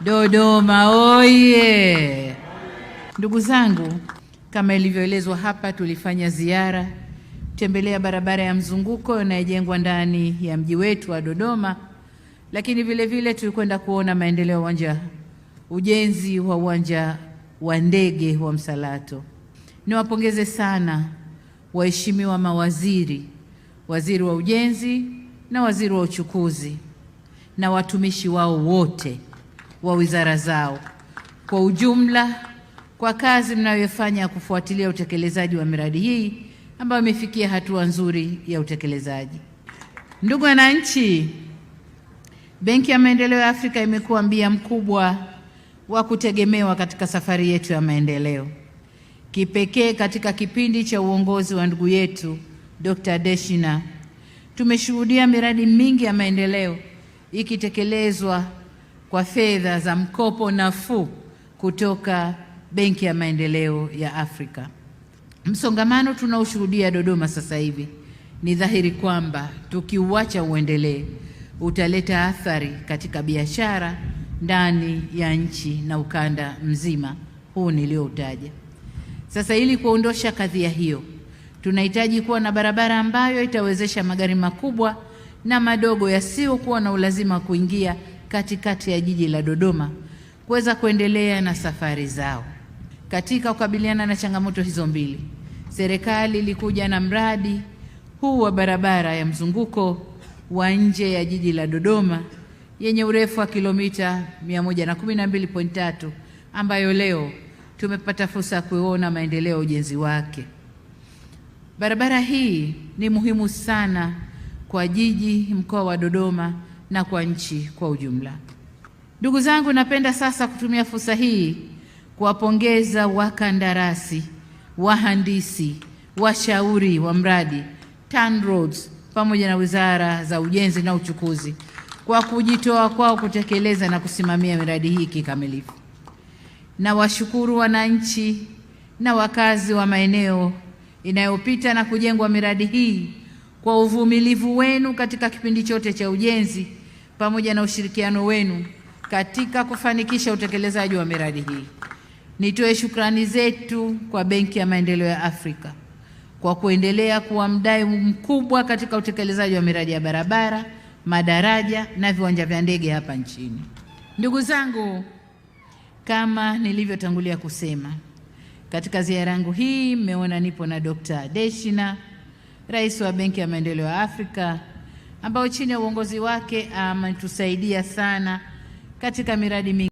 Dodoma oye! Ndugu zangu, kama ilivyoelezwa hapa, tulifanya ziara tembelea barabara ya mzunguko inayojengwa ndani ya mji wetu wa Dodoma, lakini vile vile tulikwenda kuona maendeleo ya ujenzi wa uwanja wa ndege wa Msalato. Niwapongeze sana waheshimiwa mawaziri, waziri wa ujenzi na waziri wa uchukuzi na watumishi wao wote wa wizara zao kwa ujumla kwa kazi mnayofanya kufuatilia utekelezaji wa miradi hii ambayo imefikia hatua nzuri ya utekelezaji. Ndugu wananchi, Benki ya Maendeleo ya Afrika imekuwa mbia mkubwa wa kutegemewa katika safari yetu ya maendeleo. Kipekee katika kipindi cha uongozi wa ndugu yetu Dr. Deshina, tumeshuhudia miradi mingi ya maendeleo ikitekelezwa kwa fedha za mkopo nafuu kutoka Benki ya Maendeleo ya Afrika. Msongamano tunaoshuhudia Dodoma sasa hivi ni dhahiri kwamba tukiuacha uendelee utaleta athari katika biashara ndani ya nchi na ukanda mzima huu nilioutaja. Sasa ili kuondosha kadhia hiyo, tunahitaji kuwa na barabara ambayo itawezesha magari makubwa na madogo yasiyokuwa na ulazima wa kuingia katikati ya jiji la Dodoma kuweza kuendelea na safari zao. Katika kukabiliana na changamoto hizo mbili, serikali ilikuja na mradi huu wa barabara ya mzunguko wa nje ya jiji la Dodoma yenye urefu wa kilomita 112.3 ambayo leo tumepata fursa ya kuona maendeleo ya ujenzi wake. Barabara hii ni muhimu sana kwa jiji, mkoa wa Dodoma na kwa nchi kwa ujumla. Ndugu zangu, napenda sasa kutumia fursa hii kuwapongeza wakandarasi, wahandisi, washauri wa mradi, TANROADS pamoja na wizara za ujenzi na uchukuzi kwa kujitoa kwao kutekeleza na kusimamia miradi hii kikamilifu. Na washukuru wananchi na wakazi wa maeneo inayopita na kujengwa miradi hii kwa uvumilivu wenu katika kipindi chote cha ujenzi pamoja na ushirikiano wenu katika kufanikisha utekelezaji wa miradi hii. Nitoe shukrani zetu kwa Benki ya Maendeleo ya Afrika kwa kuendelea kuwa mdau mkubwa katika utekelezaji wa miradi ya barabara, madaraja na viwanja vya ndege hapa nchini. Ndugu zangu, kama nilivyotangulia kusema, katika ziara yangu hii mmeona nipo na Dr. Deshina, Rais wa Benki ya Maendeleo ya Afrika, ambao chini ya uongozi wake ametusaidia sana katika miradi mingi.